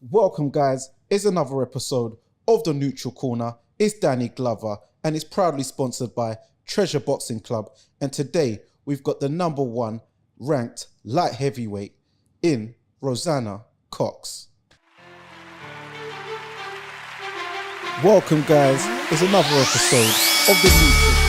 Welcome, guys. It's another episode of the Neutral Corner. It's Danny Glover, and it's proudly sponsored by Treasure Boxing Club. And today we've got the number one ranked light heavyweight in Roseanna Cox. Welcome, guys. It's another episode of the Neutral.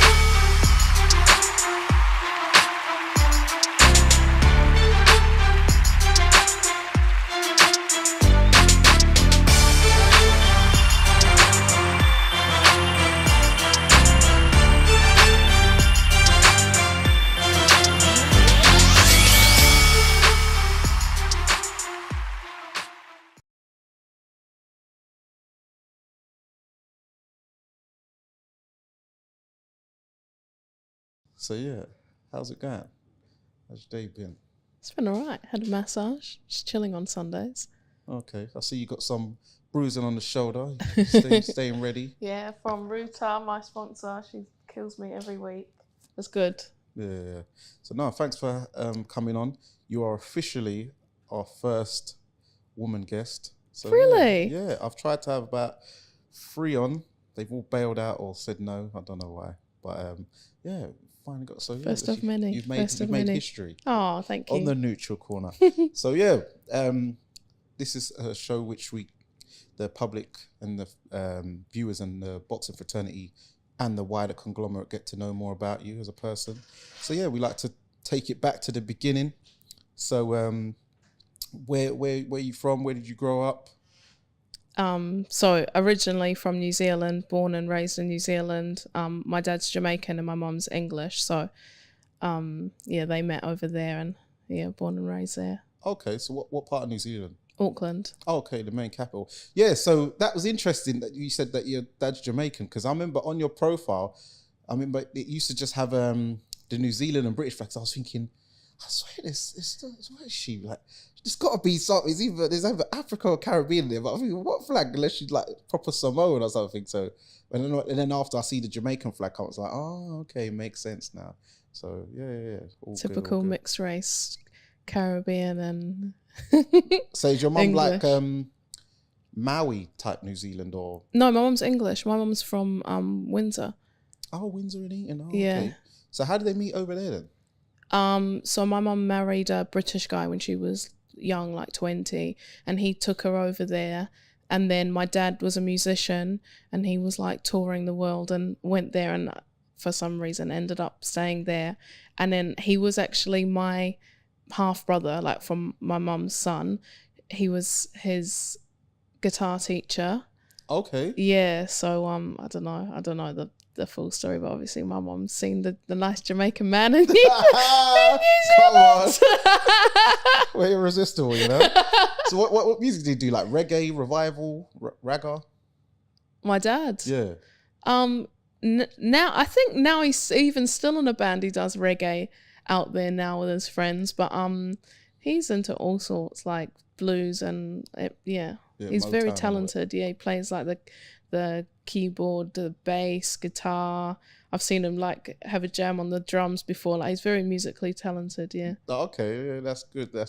So yeah, how's it going? How's your day been? It's been alright. Had a massage. Just chilling on Sundays. Okay, I see you got some bruising on the shoulder. Staying ready. Yeah, from Ruta, my sponsor. She kills me every week. It's good. Yeah. So no, thanks for coming on. You are officially our first woman guest. So Really? Yeah, I've tried to have about 3 on. They've all bailed out or said no. I don't know why, but yeah. Finally got First of many. You've made history. Oh, thank you. On the Neutral Corner. So yeah, this is a show which the public and the viewers and the boxing fraternity and the wider conglomerate get to know more about you as a person. So yeah, we like to take it back to the beginning. So where are you from? Where did you grow up? So originally from New Zealand, born and raised in New Zealand. My dad's Jamaican and my mum's English. So, yeah, they met over there and yeah, born and raised there. Okay, so what part of New Zealand? Auckland. Oh, okay, the main capital. Yeah, so that was interesting that you said that your dad's Jamaican, because I remember on your profile, it used to just have the New Zealand and British flags. I was thinking, I swear what is she like? There's got to be something. There's either Africa or Caribbean there, but I think what flag? Unless she's like proper Samoan or something. So, and then after I see the Jamaican flag, I was like, oh, okay, makes sense now. So yeah. All typical good. Mixed race, Caribbean and. So is your mum English. like Maui type New Zealand or? No, my mum's English. My mum's from Windsor. Oh, Windsor and Eton. Oh, yeah. Okay. So how did they meet over there then? So my mum married a British guy when she was young, like 20, and he took her over there. And then my dad was a musician and he was like touring the world and went there and for some reason ended up staying there. And then he was actually my half brother, like from my mum's son. He was his guitar teacher. Okay. Yeah, so I don't know the full story, but obviously my mom's seen the nice Jamaican man in New Come on. Well, you're irresistible, you know. So what music do you do? Like reggae, revival, ragga? My dad. Yeah. Now I think now he's even still in a band. He does reggae out there now with his friends, but he's into all sorts, like blues and yeah, he's very talented. Yeah, he plays like the keyboard, the bass, guitar. I've seen him like have a jam on the drums before. Like he's very musically talented. Yeah. Okay, yeah, that's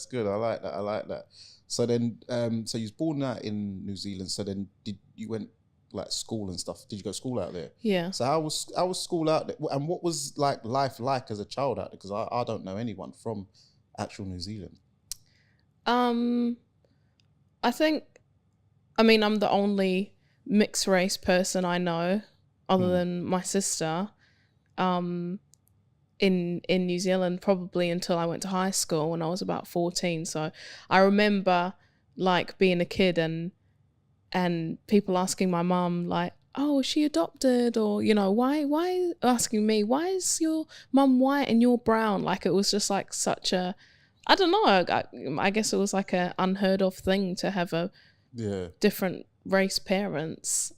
good. I like that. So then, so you was born out in New Zealand. So then, did you went like school and stuff? Did you go to school out there? Yeah. So how was school out there? And what was like life like as a child out there? Because I don't know anyone from actual New Zealand. I think, I'm the only mixed race person I know, other than my sister, in New Zealand, probably until I went to high school when I was about 14. So I remember like being a kid and people asking my mum like, oh, is she adopted? Or, you know, why asking me, why is your mum white and you're brown? Like it was just like such a, I don't know, I guess it was like a unheard of thing to have a different race parents,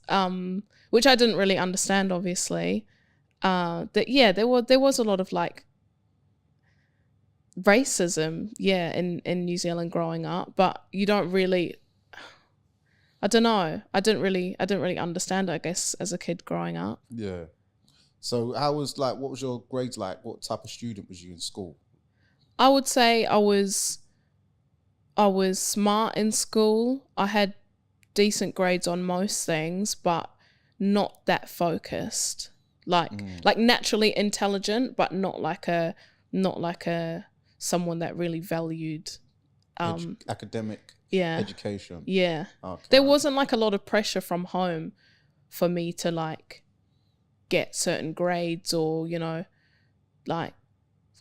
which I didn't really understand, obviously. There was a lot of like racism, in New Zealand growing up, but you don't really, I don't know, I didn't really understand it, I guess, as a kid growing up. Yeah. So what was your grades like? What type of student was you in school? I would say I was I was smart in school. I had decent grades on most things, but not that focused. Like naturally intelligent, but not like a someone that really valued Academic yeah. education. Yeah. Okay. There wasn't like a lot of pressure from home for me to like get certain grades or, you know, like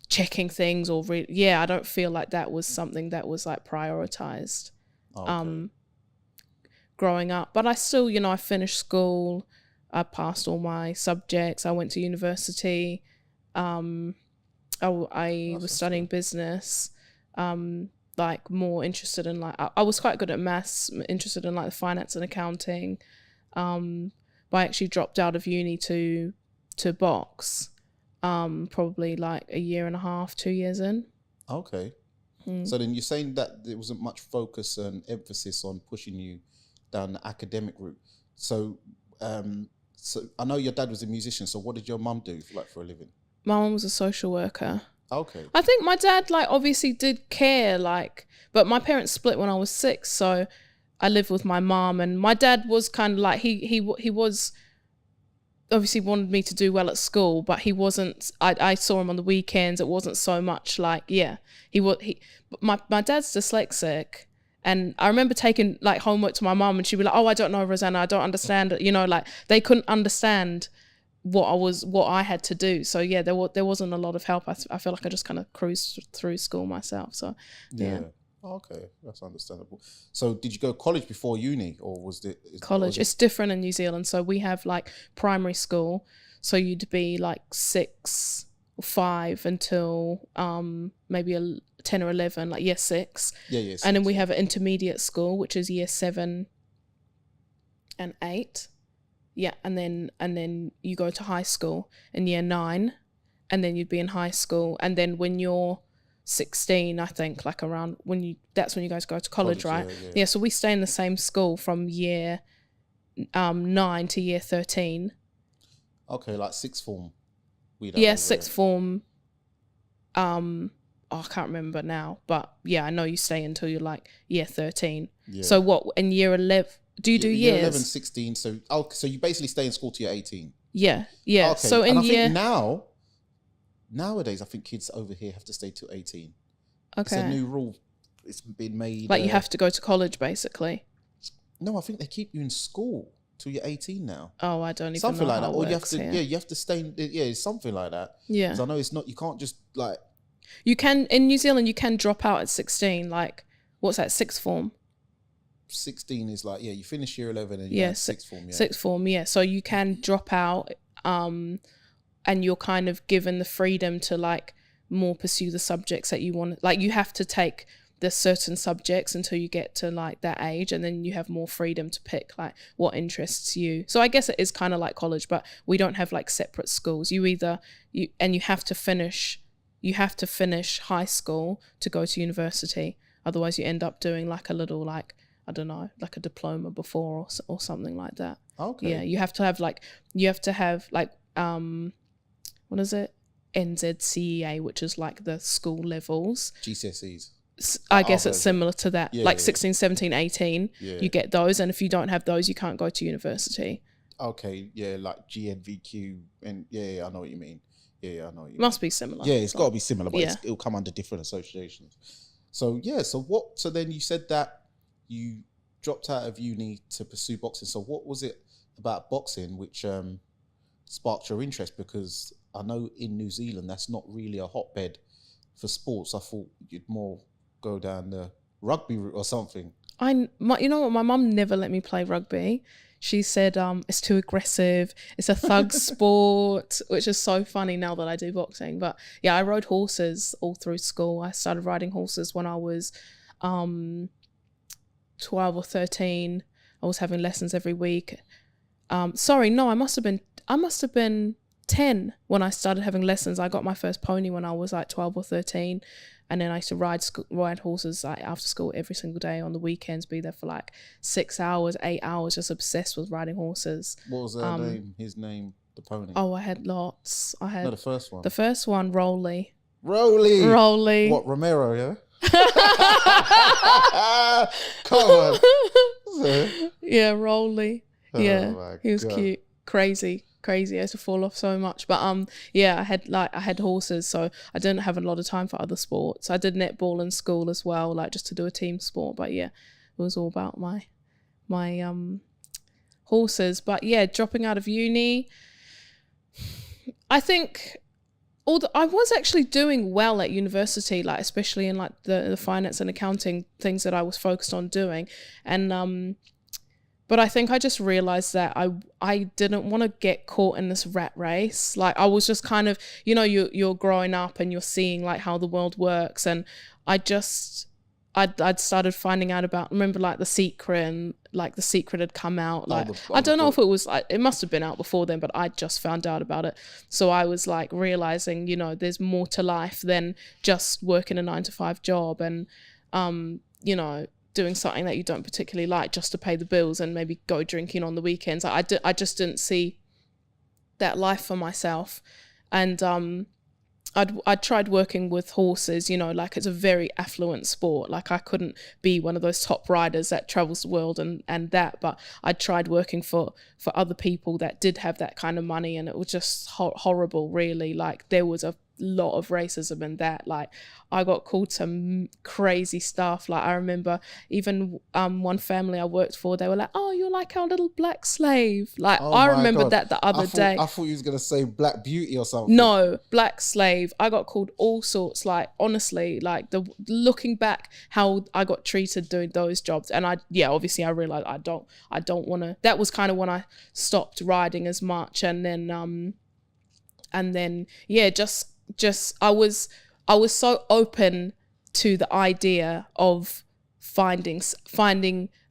checking things or I don't feel like that was something that was like prioritized growing up. But I still, you know, I finished school, I passed all my subjects, I went to university, I was studying business, like more interested in like I was quite good at maths, interested in like the finance and accounting, but I actually dropped out of uni to box, probably like a year and a half, 2 years in. Okay. So then you're saying that there wasn't much focus and emphasis on pushing you down the academic route. So, so I know your dad was a musician. So what did your mum do for a living? My mum was a social worker. Okay. I think my dad like obviously did care, like, but my parents split when I was 6, so I lived with my mom, and my dad was kind of like he was obviously wanted me to do well at school, but he wasn't. I saw him on the weekends. It wasn't so much like my dad's dyslexic, and I remember taking like homework to my mom, and she'd be like, "Oh, I don't know, Roseanna, I don't understand it." You know, like they couldn't understand what I had to do. So yeah, there wasn't a lot of help. I feel like I just kind of cruised through school myself. So yeah. Okay, that's understandable. So did you go to college before uni, or was it college? It's different in New Zealand. So we have like primary school. So you'd be like 6 or 5 until maybe 10 or 11, like year 6. Yeah. And then we have an intermediate school, which is year 7 and 8. Yeah, and then you go to high school in year 9, and then you'd be in high school, and then when you're 16, I think, like around that's when you guys go to college, right? Yeah, so we stay in the same school from year 9 to year 13. Okay, like sixth form. Sixth form. I can't remember now, but yeah, I know you stay until you're like year 13. Yeah. So what, in year 11? Do you do years? 11, 16. So you basically stay in school till you're 18. Yeah. Okay. So I think nowadays, I think kids over here have to stay till 18. Okay. It's a new rule. It's been made. Like you have to go to college, basically. No, I think they keep you in school till you're 18 now. Oh, I don't even something know like that. Or you have to, here. you have to stay. It's something like that. Yeah. Because I know it's not. You can't just like. You can in New Zealand. You can drop out at 16. Like what's that? Sixth form. 16 is like you finish year 11 and you're in sixth form. Sixth form. Yeah. So you can drop out. And you're kind of given the freedom to like more pursue the subjects that you want. Like you have to take the certain subjects until you get to like that age, and then you have more freedom to pick like what interests you. So I guess it is kind of like college, but we don't have like separate schools. You have to finish high school to go to university. Otherwise you end up doing like a little like, I don't know, like a diploma before or something like that. Okay. Yeah, you have to have like what is it? NZCEA, which is like the school levels. GCSEs. I guess it's similar to that. 16, 17, 18, you get those. And if you don't have those, you can't go to university. Okay, yeah, like GNVQ. And I know what you mean. Yeah, I know what you mean. Must be similar. Yeah, it's got to be similar, but it'll come under different associations. So, so then you said that you dropped out of uni to pursue boxing. So what was it about boxing which sparked your interest? Because I know in New Zealand that's not really a hotbed for sports. I thought you'd more go down the rugby route or something. You know what? My mum never let me play rugby. She said it's too aggressive. It's a thug sport, which is so funny now that I do boxing. But yeah, I rode horses all through school. I started riding horses when I was 12 or 13. I was having lessons every week. I must have been 10 when I started having lessons. I got my first pony when I was like 12 or 13, and then I used to ride horses like after school every single day, on the weekends, be there for like 6 hours, 8 hours, just obsessed with riding horses. What was her name? His name, the pony? Oh, I had lots. No, the first one. The first one, Rolly. Rolly. Rolly. What, Romero, yeah? Come on. So, Yeah, Rolly. Yeah, my he was God. cute. Crazy. I used to fall off so much. But yeah, I had horses, so I didn't have a lot of time for other sports. I did netball in school as well, like just to do a team sport. But yeah, it was all about my horses. But yeah, dropping out of uni, I think I was actually doing well at university, like especially in like the finance and accounting things that I was focused on doing. And but I think I just realized that I didn't want to get caught in this rat race. Like I was just kind of, you're growing up and you're seeing like how the world works, and I'd started finding out about, remember like The Secret, and like The Secret had come out. Like I don't know if it was like, it must have been out before then, but I just found out about it. So I was like realizing, there's more to life than just working a 9-to-5 job and, doing something that you don't particularly like just to pay the bills and maybe go drinking on the weekends. I just didn't see that life for myself. And I'd tried working with horses, like it's a very affluent sport. Like I couldn't be one of those top riders that travels the world and that, but I tried working for other people that did have that kind of money, and it was just horrible, really. Like there was a lot of racism in that. Like I got called some crazy stuff. Like I remember even one family I worked for, they were like, "Oh, you're like our little black slave." Like I remember that the other day. I thought you was gonna say Black Beauty or something. No, black slave. I got called all sorts. Like honestly, like looking back, how I got treated doing those jobs, and obviously I realized I don't want to. That was kind of when I stopped riding as much, and then just I was so open to the idea of finding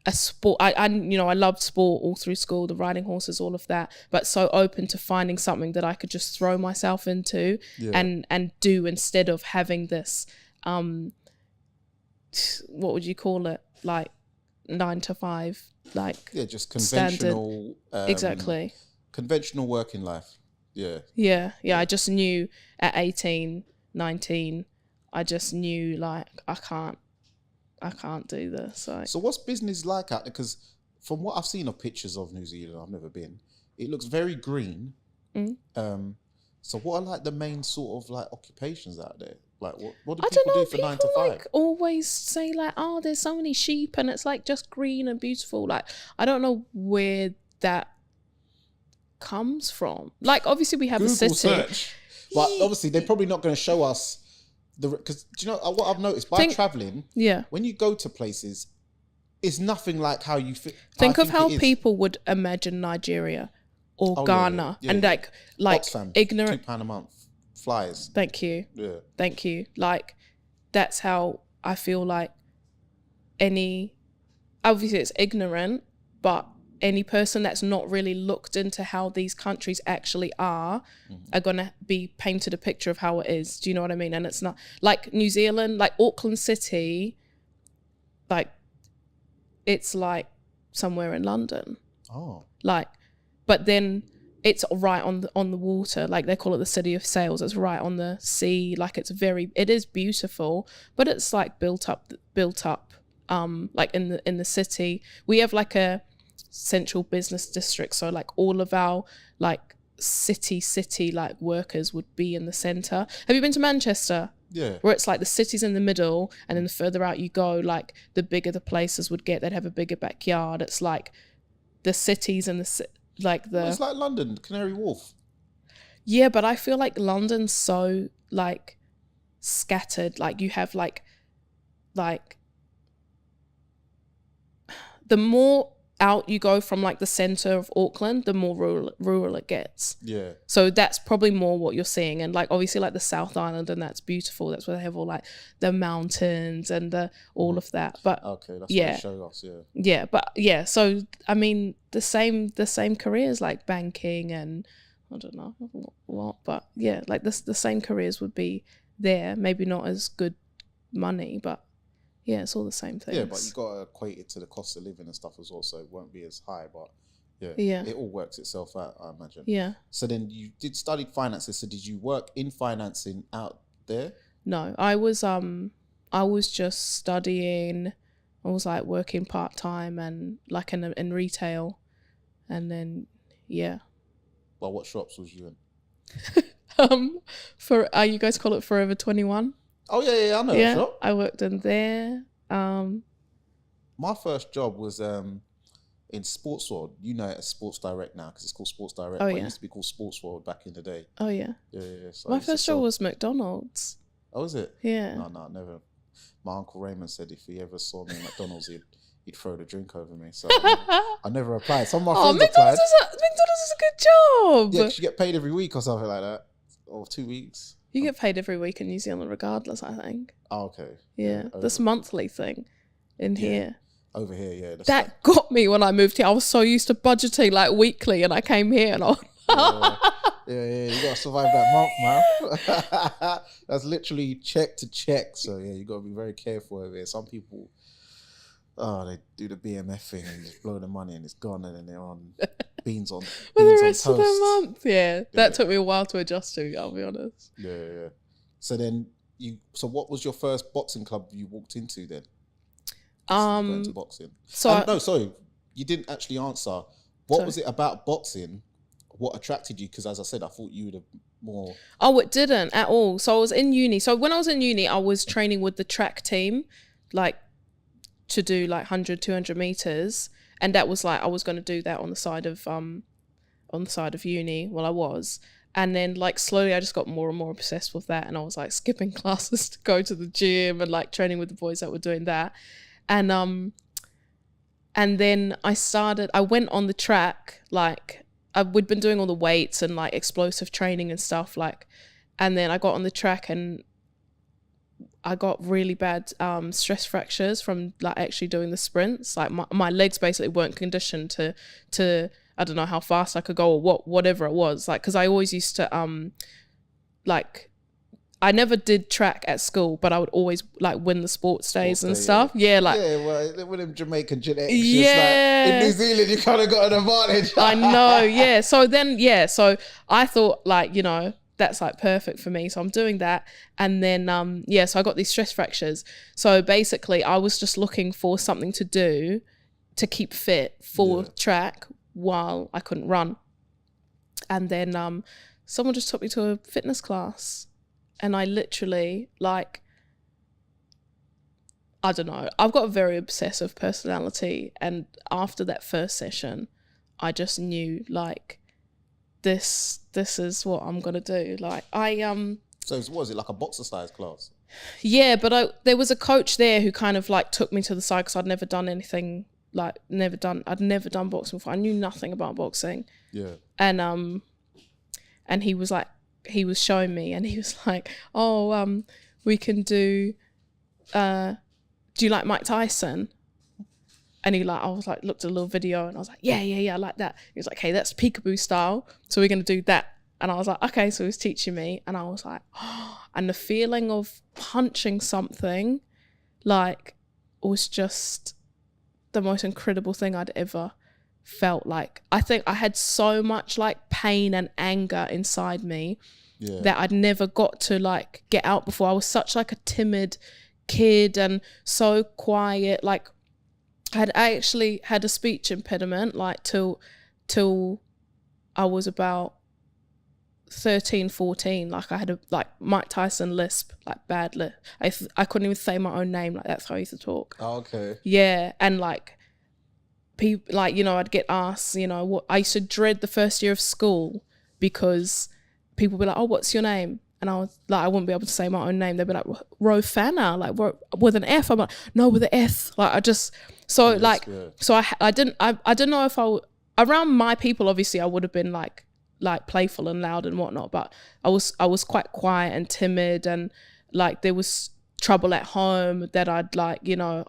a sport. I loved sport all through school, the riding horses, all of that, but so open to finding something that I could just throw myself into and do, instead of having this what would you call it, like 9-to-5, like just conventional standard. Exactly, conventional working life. Yeah. I just knew at 18, 19, I just knew like I can't do this. Like. So what's business like out there? Because from what I've seen of pictures of New Zealand, I've never been, it looks very green. So what are like the main sort of like occupations out there? Like what do people do for 9 to 5? Like always say like, oh, there's so many sheep and it's like just green and beautiful. Like I don't know where that comes from. Like obviously we have Google a city search, but obviously they're probably not going to show us because do you know what I've noticed by traveling, when you go to places, it's nothing like how you think of how people would imagine Nigeria or Ghana and like Oxfam, ignorant £2 a month flyers. Thank you. Like that's how I feel like obviously it's ignorant, but any person that's not really looked into how these countries actually are going to be painted a picture of how it is. Do you know what I mean? And it's not like New Zealand, like Auckland City, like it's like somewhere in London. Oh. Like, but then it's right on the water. Like they call it the city of sails. It's right on the sea. Like it is beautiful, but it's like built up, like in the city. We have like a central business district, so like all of our like city like workers would be in the center. Have you been to Manchester? Yeah. Where it's like the city's in the middle, and then the further out you go, like the bigger the places would get. They'd have a bigger backyard. It's like the cities and it's like London, Canary Wharf. Yeah, but I feel like London's so like scattered. Like you have like the more out you go from like the center of Auckland, the more rural it gets. Yeah. So that's probably more what you're seeing. And like obviously like the South Island, and that's beautiful. That's where they have all like the mountains and all of that. But okay, that's what they show us. Yeah, but yeah. So I mean, the same careers like banking and I don't know what, but yeah, like the same careers would be there. Maybe not as good money, but. Yeah, it's all the same things. Yeah, but you got to equate it to the cost of living and stuff as well, so it won't be as high. But it all works itself out, I imagine. Yeah. So then you did study finances. So did you work in financing out there? No, I was I was just studying. I was like working part-time and like in retail, and then yeah. Well, what shops was you in? For you guys call it Forever 21? Oh yeah, I know that shop. I worked in there. My first job was in Sports World. You know it as Sports Direct now because it's called Sports Direct. Oh, but yeah. It used to be called Sports World back in the day. Oh yeah. Yeah. So My first job was McDonald's. Oh, is it? Yeah. No, never. My uncle Raymond said if he ever saw me at McDonald's, he'd throw the drink over me. So I never applied. Some of my friends applied. McDonald's is a good job. Yeah, 'cause you get paid every week or something like that, or 2 weeks. You get paid every week in New Zealand regardless, I think. Oh, okay. Yeah, this monthly thing in here. Over here, yeah. That got me when I moved here. I was so used to budgeting like weekly, and I came here and yeah, you gotta survive that month, man. That's literally check to check. So yeah, you gotta be very careful of it. Some people, they do the BMF thing and just blow the money and it's gone, and then they're on beans on for beans the rest on of the toast. month. Yeah, that took me a while to adjust to. I'll be honest. Yeah. So then so what was your first boxing club you walked into then? Going to boxing. No, sorry, you didn't actually answer. What was it about boxing? What attracted you? Because as I said, I thought you would have more. Oh, it didn't at all. So I was in uni. So when I was in uni, I was training with the track team, like to do like 100, 200 meters. And that was like, I was going to do that on the side of uni. Well, I was. And then like slowly I just got more and more obsessed with that. And I was like skipping classes to go to the gym and like training with the boys that were doing that. And then I went on the track, like we'd been doing all the weights and like explosive training and stuff, like, and then I got on the track and I got really bad stress fractures from like actually doing the sprints. Like my legs basically weren't conditioned to I don't know how fast I could go or whatever it was. Like, because I always used to like, I never did track at school, but I would always like win the sports days and stuff. Yeah, like well, with them Jamaican genetics, yeah. Like, in New Zealand, you kind of got an advantage. I know, yeah. So I thought like, you know, that's like perfect for me. So I'm doing that, and then so I got these stress fractures. So basically, I was just looking for something to do to keep fit for track while I couldn't run, and then someone just took me to a fitness class. And I literally, like, I don't know, I've got a very obsessive personality. And after that first session, I just knew, like, this is what I'm going to do. Like, So was it like a boxer size class? Yeah, but there was a coach there who kind of, like, took me to the side because I'd never done anything, like, I'd never done boxing before. I knew nothing about boxing. Yeah. And he was like, he was showing me and he was like, we can do you like Mike Tyson? And I was like, looked at a little video and I was like, yeah, I like that. He was like, hey, that's peekaboo style. So we're going to do that. And I was like, okay. So he was teaching me and I was like, and the feeling of punching something like was just the most incredible thing I'd ever felt. Like, I think I had so much like pain and anger inside me that I'd never got to like get out before. I was such like a timid kid and so quiet. Like I actually had a speech impediment like till I was about 13, 14. Like I had a like Mike Tyson lisp, like bad lisp. I couldn't even say my own name. Like that's how I used to talk. Oh, okay. Yeah, and like people, like, you know, I'd get asked, you know, what I used to dread the first year of school because people would be like, oh, what's your name? And I was like, I wouldn't be able to say my own name. They'd be like, Roseanna, like with an F. I'm like, no, with an S. Like I just, so yes, like, yeah. So I didn't know if around my people, obviously I would have been like playful and loud and whatnot, but I was quite quiet and timid, and like there was trouble at home that I'd like, you know,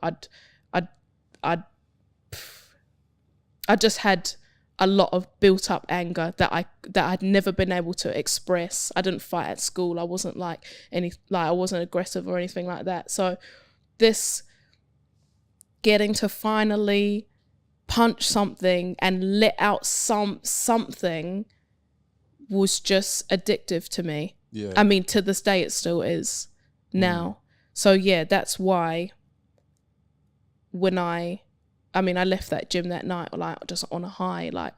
I just had a lot of built up anger that I'd never been able to express. I didn't fight at school. I wasn't I wasn't aggressive or anything like that. So this getting to finally punch something and let out something was just addictive to me. Yeah. I mean, to this day it still is now. So yeah, that's why when I left that gym that night, like just on a high, like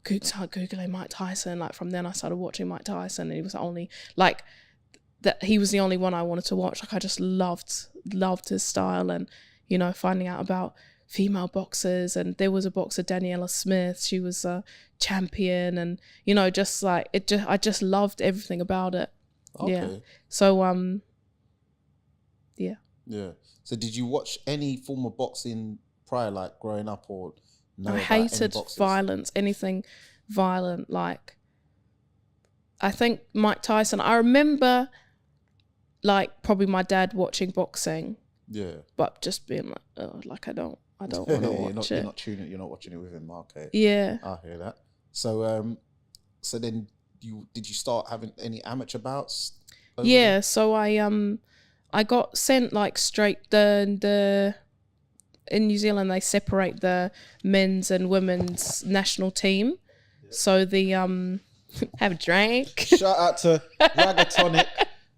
Googling Mike Tyson. Like from then I started watching Mike Tyson, and he was the only, like, that he was the only one I wanted to watch. Like I just loved his style, and you know, finding out about female boxers. And there was a boxer, Daniela Smith, she was a champion, and you know, just like I just loved everything about it. Okay. Yeah. So Yeah. So did you watch any form of boxing prior, like growing up, or know I about any hated boxers? violence, anything violent. Like, I think Mike Tyson, I remember like probably my dad watching boxing, Yeah. but just being like, oh, like I don't want to watch it. You're not watching it with him. Okay. Yeah. I hear that. So so then did you start having any amateur bouts? Yeah. So I got sent like straight in New Zealand they separate the men's and women's national team. Yeah. So the have a drink. Shout out to Ragatonic,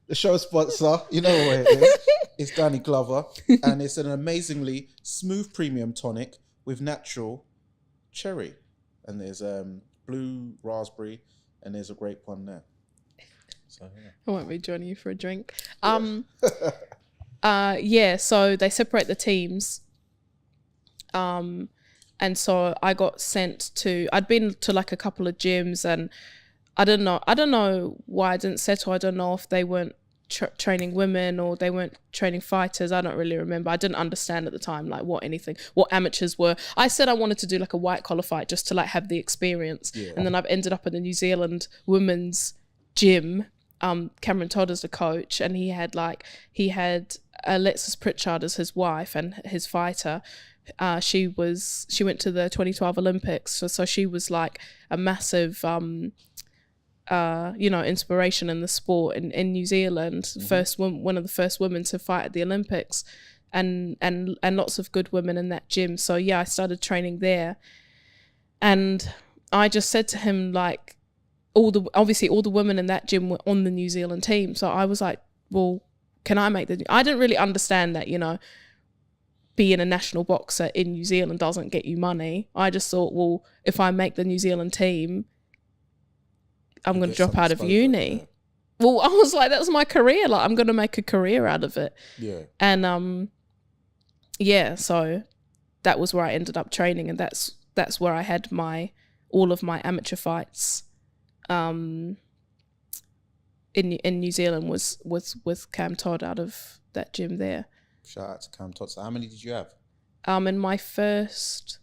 the show sponsor. You know what it is. It's Danny Glover, and it's an amazingly smooth premium tonic with natural cherry, and there's blue raspberry, and there's a grape one there. So yeah. I won't be joining you for a drink. Yeah. So they separate the teams. And so I got sent to. I'd been to like a couple of gyms, and I don't know why I didn't settle. I don't know if they weren't training women or they weren't training fighters. I don't really remember. I didn't understand at the time like what amateurs were. I said I wanted to do like a white collar fight just to like have the experience. Yeah. And then I've ended up in the New Zealand women's gym. Cameron Todd as the coach, and he had Alexis Pritchard as his wife and his fighter. She went to the 2012 Olympics, so she was like a massive inspiration in the sport in New Zealand. Mm-hmm. One of the first women to fight at the Olympics, and lots of good women in that gym. So yeah, I started training there, and I just said to him like, all the women in that gym were on the New Zealand team. So I was like, well, can I make I didn't really understand that, you know, being a national boxer in New Zealand doesn't get you money. I just thought, well, if I make the New Zealand team, I'm going to drop out of uni. Yeah. Well, I was like, that's my career. Like, I'm going to make a career out of it. Yeah. And, so that was where I ended up training. And that's where I had all of my amateur fights. In New Zealand was with Cam Todd out of that gym there. Shout out to Cam Todd. So how many did you have? In my first,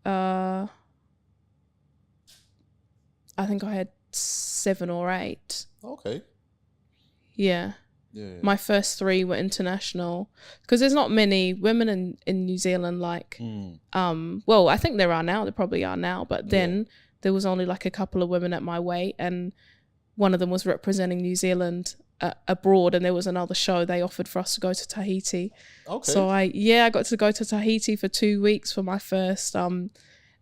I think I had 7 or 8. Okay. Yeah. Yeah. My first 3 were international because there's not many women in New Zealand. Like, well, I think there are now. There probably are now, but then there was only like a couple of women at my weight, and one of them was representing New Zealand abroad, and there was another show they offered for us to go to Tahiti. Okay. So I got to go to Tahiti for 2 weeks for my first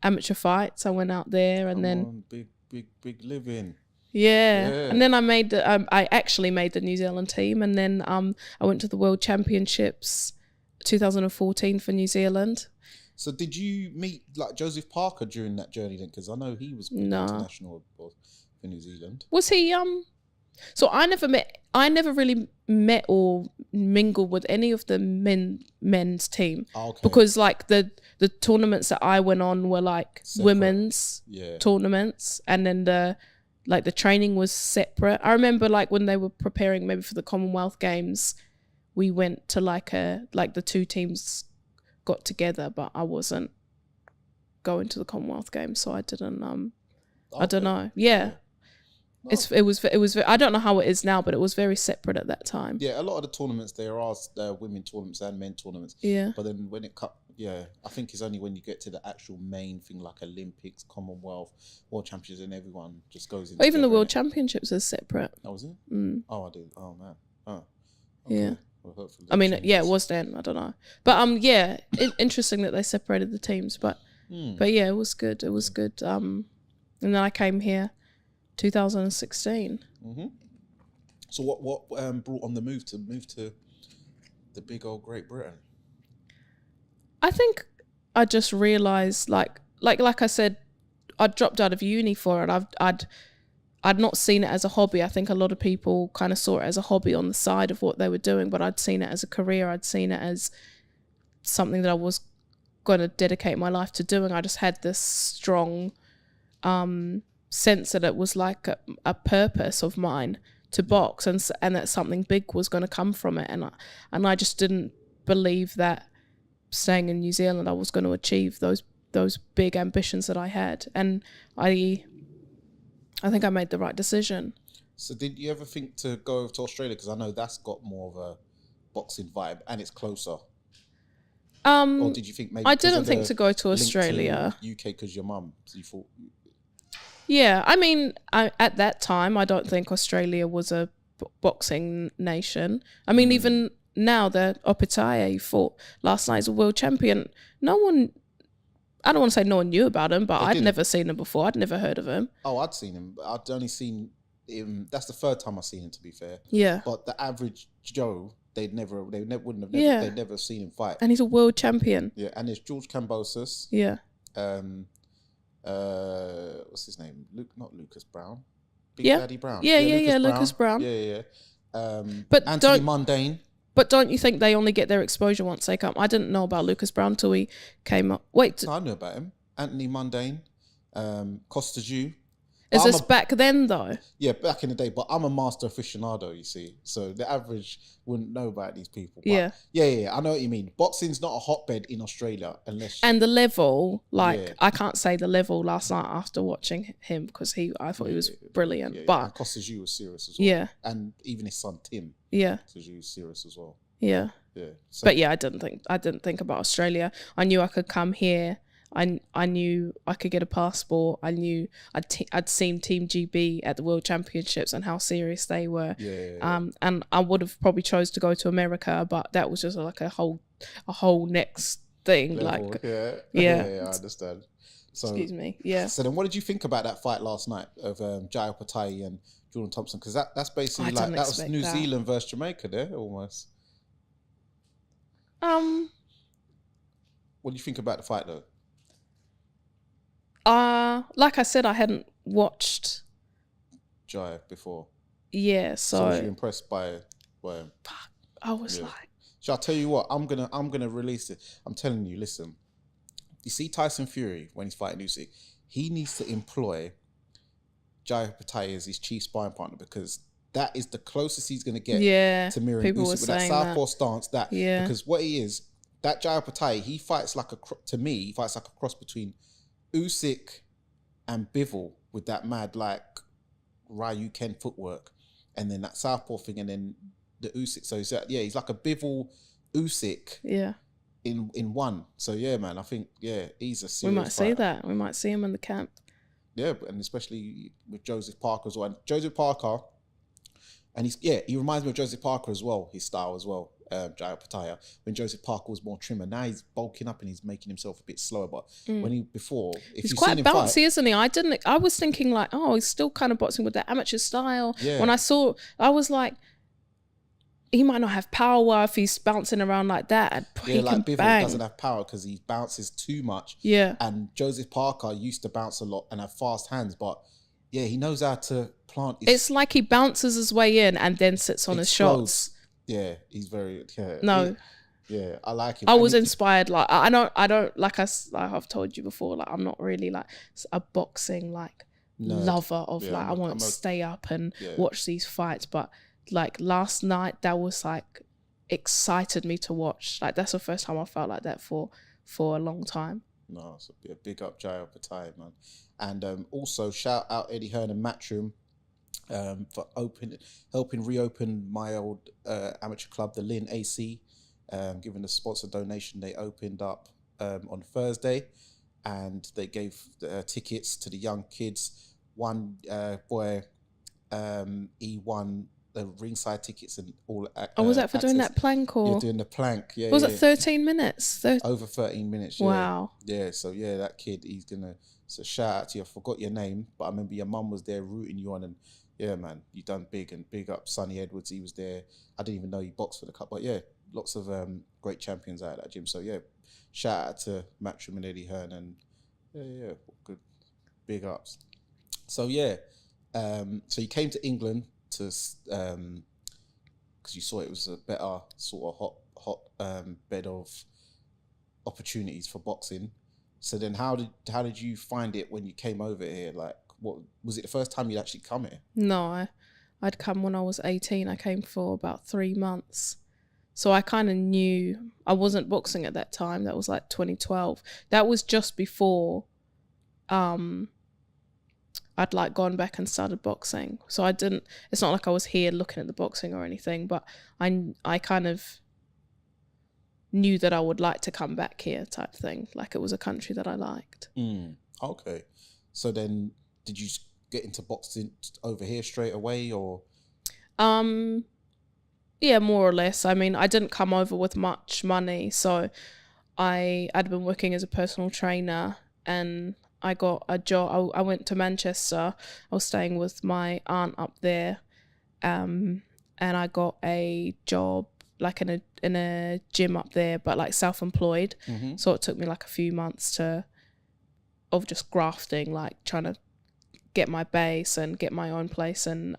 amateur fights. I went out there, and big living. Yeah. And then I actually made the New Zealand team, and then I went to the World Championships 2014 for New Zealand. So did you meet like Joseph Parker during that journey then? Because I know he was international for New Zealand. Was he? So I never really met or mingled with any of the men's team. Okay. Because like the tournaments that I went on were like separate. Women's tournaments, and then the training was separate. I remember like when they were preparing maybe for the Commonwealth Games, we went to the 2 teams got together, but I wasn't going to the Commonwealth Games, so I didn't. I don't know. Yeah. No. It was. I don't know how it is now, but it was very separate at that time. Yeah, a lot of the tournaments there are women tournaments and men tournaments. Yeah. But then when I think it's only when you get to the actual main thing like Olympics, Commonwealth, World Championships, and everyone just goes in. Even the World Championships are separate. Oh, was it? Mm. Oh, I did. Oh man. Oh. Okay. Yeah. Well, it was then. I don't know, but interesting that they separated the teams. But yeah, it was good. It was good. And then I came here, 2016. Mm-hmm. So what brought on the move to the big old Great Britain? I think I just realised, like I said, I dropped out of uni for it. I'd not seen it as a hobby. I think a lot of people kind of saw it as a hobby on the side of what they were doing, but I'd seen it as a career. I'd seen it as something that I was going to dedicate my life to doing. I just had this strong sense that it was like a purpose of mine to box, and that something big was going to come from it. And I just didn't believe that staying in New Zealand I was going to achieve those big ambitions that I had. And I think I made the right decision. So did you ever think to go over to Australia? Because I know that's got more of a boxing vibe and it's closer. Or did you think maybe... I didn't think to go to Australia. To UK because your mum, so you thought... Yeah, I mean, at that time, I don't think Australia was a boxing nation. I mean, even now, the Opetaia fought last night as a world champion. No one... I don't want to say no one knew about him, but I'd never seen him before. I'd never heard of him. Oh, I'd seen him. I'd only seen him... That's the third time I've seen him, to be fair. Yeah. But the average Joe... They'd never seen him fight. And he's a world champion. Yeah, and there's George Kambosos. Yeah. What's his name? Not Lucas Brown. Big Daddy Brown. Yeah, Lucas Brown. Yeah. But Anthony Mundane. But don't you think they only get their exposure once they come? I didn't know about Lucas Brown till he came up. Wait. I knew about him. Anthony Mundane. Costa Jew. Is this back then, though? Yeah, back in the day. But I'm a master aficionado, you see. So the average wouldn't know about these people. But yeah. I know what you mean. Boxing's not a hotbed in Australia unless... And the level, I can't say the level last night after watching him because I thought he was brilliant. But and Costa Jew was serious as well. Yeah. And even his son, Tim. Yeah. Costa Jew was serious as well. Yeah. Yeah. So, but yeah, I didn't think about Australia. I knew I could come here. I knew I could get a passport. I knew I'd seen Team GB at the World Championships and how serious they were. And I would have probably chose to go to America, but that was just like a whole next thing. Level, like yeah, I understand. So, excuse me. Yeah. So then, what did you think about that fight last night of Jai Opetaia and Jordan Thompson? Because that's basically that was New Zealand versus Jamaica there almost. What do you think about the fight though? Like I said, I hadn't watched Jai before. Yeah, so was you impressed by him? Fuck, I was like... Shall I tell you what? I'm gonna release it. I'm telling you, listen. You see Tyson Fury when he's fighting Usyk, he needs to employ Jai Opetaia as his chief sparring partner because that is the closest he's gonna get to mirroring Usyk with that southpaw stance. Because what he is, that Jai Opetaia, he fights like a cross between Usyk and Bivol with that mad like Ryu Ken footwork, and then that southpaw thing, and then the Usyk. So he's like a Bivol Usyk. In one. So yeah, man, I think he's a serious. We might see that. We might see him in the camp. Yeah, and especially with Joseph Parker as well. And Joseph Parker, and he reminds me of Joseph Parker as well. His style as well. Jai Opetaia, when Joseph Parker was more trimmer. Now he's bulking up and he's making himself a bit slower. But when he's quite bouncy, isn't he? I was thinking like, oh, he's still kind of boxing with that amateur style. Yeah. When I was like, he might not have power if he's bouncing around like that. He like Bivol doesn't have power because he bounces too much. Yeah. And Joseph Parker used to bounce a lot and have fast hands, but he knows how to plant. It's like he bounces his way in and then sits on his shots. Yeah, he's very I like him. I was inspired. Like I don't like I've told you before. Like I'm not really like a boxing like lover of I want to stay up and watch these fights. But like last night, that was like excited me to watch. Like that's the first time I felt like that for a long time. No, so a big up Jai Opetaia, man, and also shout out Eddie Hearn and Matchroom. For helping reopen my old amateur club, the Lynn AC, giving a sponsor donation. They opened up on Thursday, and they gave tickets to the young kids. One boy, he won the ringside tickets and all. Was that for doing that plank or? You're doing the plank. Yeah. Was it 13 minutes? Over 13 minutes. Yeah. Wow. Yeah. So that kid, he's gonna. So shout out to you. I forgot your name, but I remember your mum was there rooting you on and Yeah, man, you done big, and big up Sonny Edwards. He was there. I didn't even know he boxed for the cup, but yeah, lots of great champions out of that gym. So yeah, shout out to Matchroom and Eddie Hearn, and yeah, good, big ups. So yeah, so you came to England to because you saw it was a better sort of hot bed of opportunities for boxing. So then, how did you find it when you came over here? Like, what was it the first time you'd actually come here? No, I'd come when I was 18. I came for about 3 months. So I kind of knew I wasn't boxing at that time. That was like 2012. That was just before I'd like gone back and started boxing. So it's not like I was here looking at the boxing or anything, but I kind of knew that I would like to come back here type thing. Like it was a country that I liked. Okay. So then did you get into boxing over here straight away, or? Yeah, more or less. I mean, I didn't come over with much money. So I'd been working as a personal trainer, and I got a job. I went to Manchester. I was staying with my aunt up there, and I got a job like in a gym up there, but like self-employed. So it took me like a few months of just grafting, like trying to get my base and get my own place in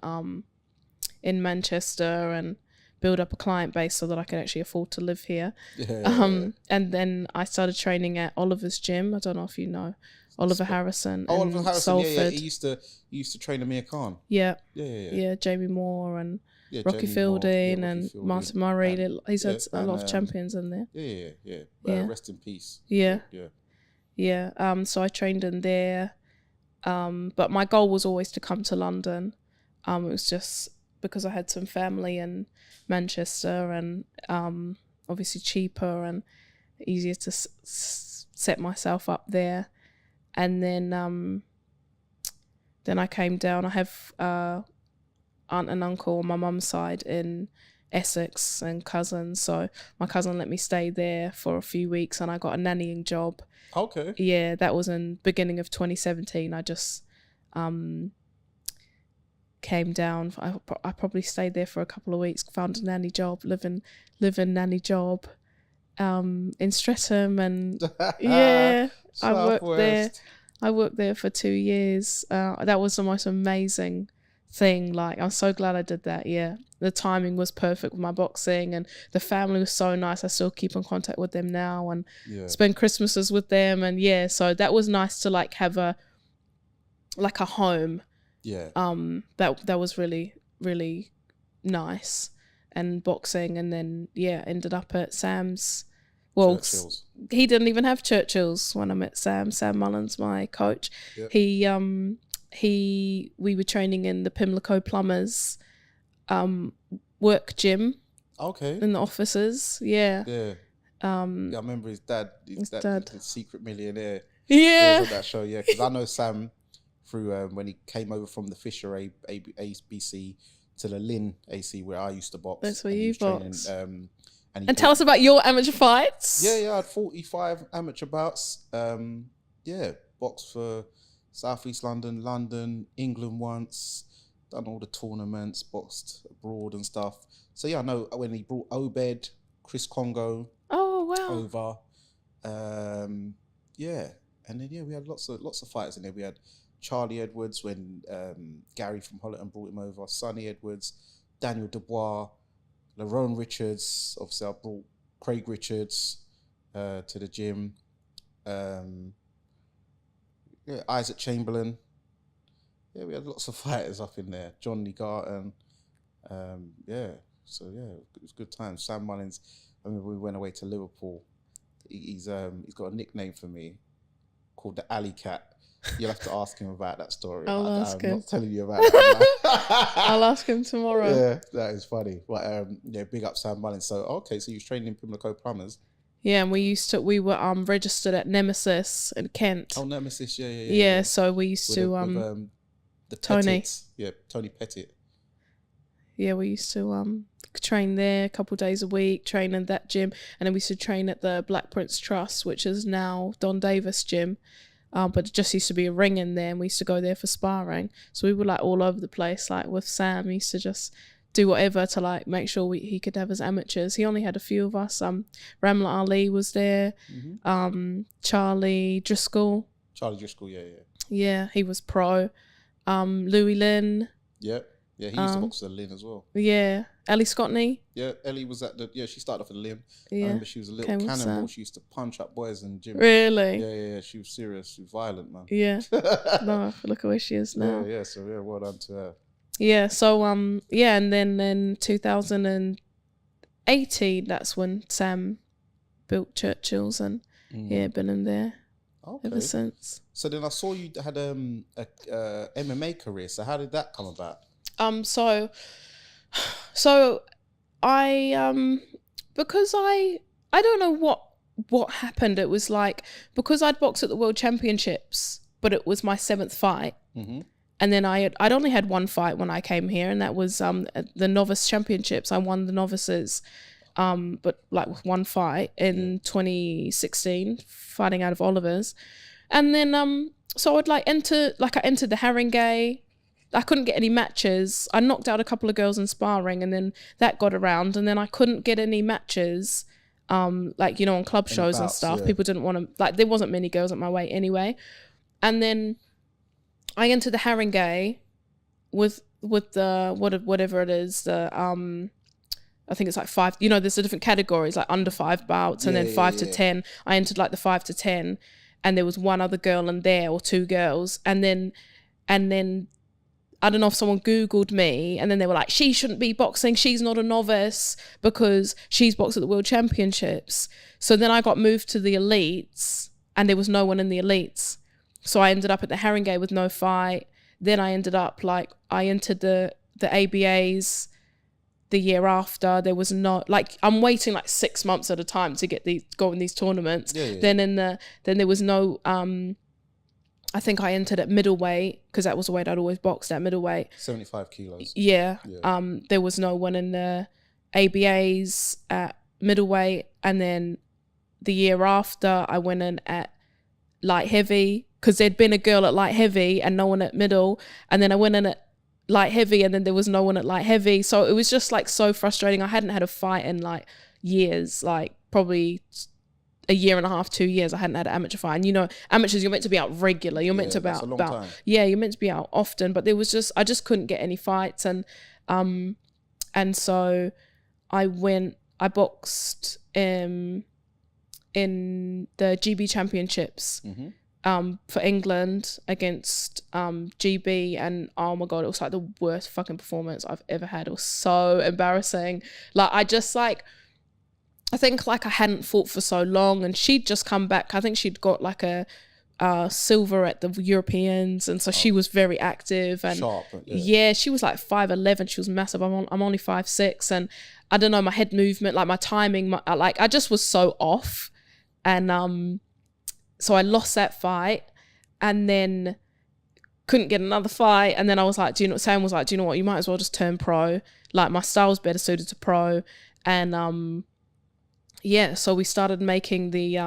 Manchester and build up a client base so that I could actually afford to live here. And then I started training at Oliver's gym. I don't know if you know Oliver Harrison. Oh, Oliver Harrison, Salford. yeah. He used to train Amir Khan. Yeah. Yeah. Jamie Moore and Rocky Jamie Fielding Moore, and Martin Murray. and, he's had a lot of champions in there. Yeah. Rest in peace. Yeah. So I trained in there. But my goal was always to come to London. It was just because I had some family in Manchester, and obviously cheaper and easier to set myself up there. And then I came down. I have aunt and uncle on my mum's side in Essex and cousins. So my cousin let me stay there for a few weeks, and I got a nannying job. Okay. Yeah, that was in beginning of 2017. I just came down. I probably stayed there for a couple of weeks, found a nanny job, live-in nanny job in Streatham, and yeah, I worked there for 2 years. That was the most amazing thing. Like, I'm so glad I did that. Yeah, the timing was perfect with my boxing, and the family was so nice. I still keep in contact with them now and spend Christmases with them, and yeah, so that was nice to like have a home. That was really, really nice. And boxing, and then ended up at Sam's. Well, he didn't even have Churchill's when I met Sam. Sam Mullins, my coach. Yep. We were training in the Pimlico Plumbers work gym. Okay. In the offices. Yeah. Yeah. I remember his dad. His dad. The secret millionaire. Yeah. He was on that show. Yeah, because I know Sam through when he came over from the Fisher ABC to the Lynn AC where I used to box. That's where you box. And tell us about your amateur fights. Yeah, I had 45 amateur bouts. Boxed for South East London, England once, done all the tournaments, boxed abroad and stuff. So yeah, I know when he brought Obed, Chris Congo over. And then we had lots of fighters in there. We had Charlie Edwards when Gary from Holland brought him over, Sonny Edwards, Daniel Dubois, Lerone Richards. Obviously, I brought Craig Richards to the gym. Isaac Chamberlain. Yeah, we had lots of fighters up in there. John Lee Garton. It was good times. Sam Mullins. I remember we went away to Liverpool. He's got a nickname for me called the Alley Cat. You'll have to ask him about that story. I'm not telling you about that. I'll ask him tomorrow. Yeah, that is funny. But big up Sam Mullins. So so you was training in Pimlico Plumbers. Yeah, and we were registered at Nemesis in Kent. Oh, Nemesis, yeah. Yeah, so we used to with the Tony. Pettits. Yeah, Tony Pettit. Yeah, we used to train there a couple of days a week, train in that gym, and then we used to train at the Black Prince Trust, which is now Don Davis gym. but it just used to be a ring in there, and we used to go there for sparring. So we were like all over the place. Like with Sam, we used to just do whatever to like make sure he could have his amateurs. He only had a few of us. Ramla Ali was there. Charlie Driscoll. Yeah, he was pro. Louis Lynn. Yeah, he used to box with Lynn as well. Yeah, Ellie Scottney. Yeah, Ellie was she started off at Lynn. Yeah, I remember she was a little cannonball. She used to punch up boys in the gym. Really? Yeah, she was serious. She was violent, man. Yeah. No, look at where she is now. Yeah, so well done to her. Yeah, so and then in 2018, that's when Sam built Churchill's, and been in there ever since. So then I saw you had a MMA career. So how did that come about? So I because I don't know what happened. It was like, because I'd boxed at the World Championships, but it was my 7th fight. And then I'd only had one fight when I came here, and that was at the Novice Championships. I won the novices, but like with one fight in 2016, fighting out of Oliver's. And then so I entered the Haringey. I couldn't get any matches. I knocked out a couple of girls in sparring, and then that got around, and then I couldn't get any matches. On club shows and stuff. Yeah. People didn't want to, there wasn't many girls at my weight anyway. And then I entered the Haringey with the whatever it is, the I think it's like 5, there's the different categories, like under 5 bouts, and then 5 to 10. I entered like the 5 to 10, and there was one other girl in there, or 2 girls, and then I don't know if someone Googled me, and then they were like, she shouldn't be boxing, she's not a novice because she's boxed at the World Championships. So then I got moved to the elites, and there was no one in the elites. So I ended up at the Haringey with no fight. Then I ended up I entered the ABAs the year after. There was no, I'm waiting 6 months at a time to go in these tournaments. Then there was no, I think I entered at middleweight, because that was the weight I'd always boxed at, middleweight. 75 kilos. Yeah. There was no one in the ABAs at middleweight. And then the year after I went in at light heavy, because there'd been a girl at light heavy and no one at middle, and then I went in at light heavy, and then there was no one at light heavy. So it was just so frustrating. I hadn't had a fight in years, probably a year and a half, 2 years. I hadn't had an amateur fight, and amateurs, you're meant to be out regular. You're meant to be out you're meant to be out often, but there was I just couldn't get any fights, and so I boxed in the GB Championships. For England against GB, and oh my god, it was the worst fucking performance I've ever had. It was so embarrassing. I think I hadn't fought for so long, and she'd just come back. I think she'd got a silver at the Europeans, and so she was very active and sharp. Yeah, she was 5'11". She was massive. I'm only 5'6", and I don't know, my head movement, my timing, I just was so off, and so I lost that fight, and then couldn't get another fight. And then I was Sam was do you know what? You might as well just turn pro. My style's better suited to pro. And so we started making the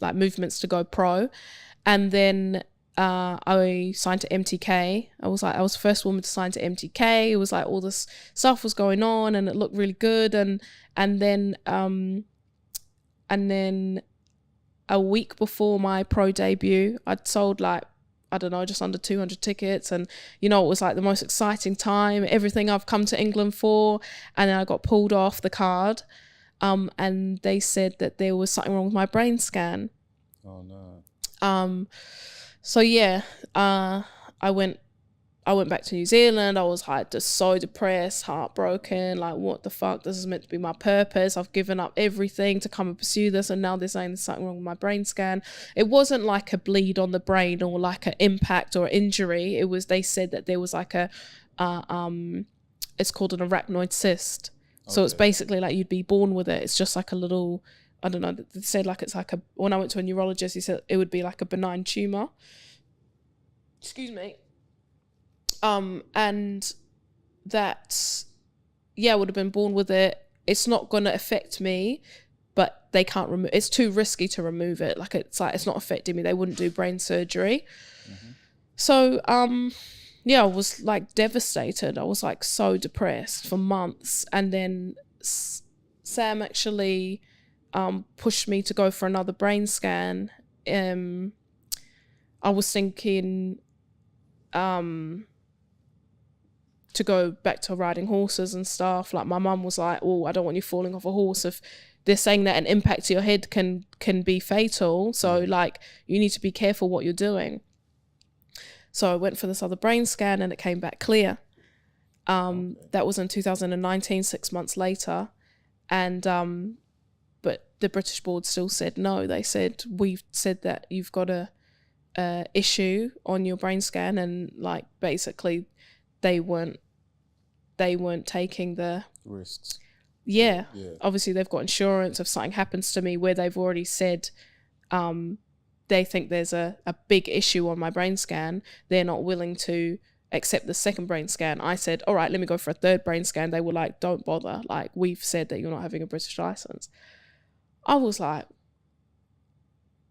movements to go pro. And then I signed to MTK. I was the first woman to sign to MTK. It was all this stuff was going on, and it looked really good. And then a week before my pro debut, I'd sold I don't know, just under 200 tickets. And, it was the most exciting time, everything I've come to England for. And then I got pulled off the card. And they said that there was something wrong with my brain scan. Oh, no. So, yeah, I went back to New Zealand. I was just so depressed, heartbroken, what the fuck, this is meant to be my purpose. I've given up everything to come and pursue this, and now they're saying there's something wrong with my brain scan. It wasn't a bleed on the brain or an impact or injury. It was, they said that there was it's called an arachnoid cyst. Okay. So it's basically you'd be born with it. It's just a little, I don't know, they said it's when I went to a neurologist, he said it would be a benign tumor. Excuse me. And that, I would have been born with it. It's not going to affect me, but they can't remove. It's too risky to remove it. Like it's not affecting me. They wouldn't do brain surgery. So yeah, I was like devastated. I was like so depressed for months, and then Sam actually pushed me to go for another brain scan. I was thinking to go back to riding horses and stuff. Like my mum was like, oh, I don't want you falling off a horse. If they're saying that an impact to your head can be fatal, so like you need to be careful what you're doing. So I went for this other brain scan and it came back clear. That was in 2019, 6 months later. And but the British board still said no. They said, we've said that you've got a issue on your brain scan, and like basically they weren't taking the risks. Yeah. Obviously they've got insurance if something happens to me, where they've already said they think there's a big issue on my brain scan. They're not willing to accept the second brain scan. I said, all right, let me go for a third brain scan. They were like, don't bother. Like, we've said that you're not having a British license. I was like,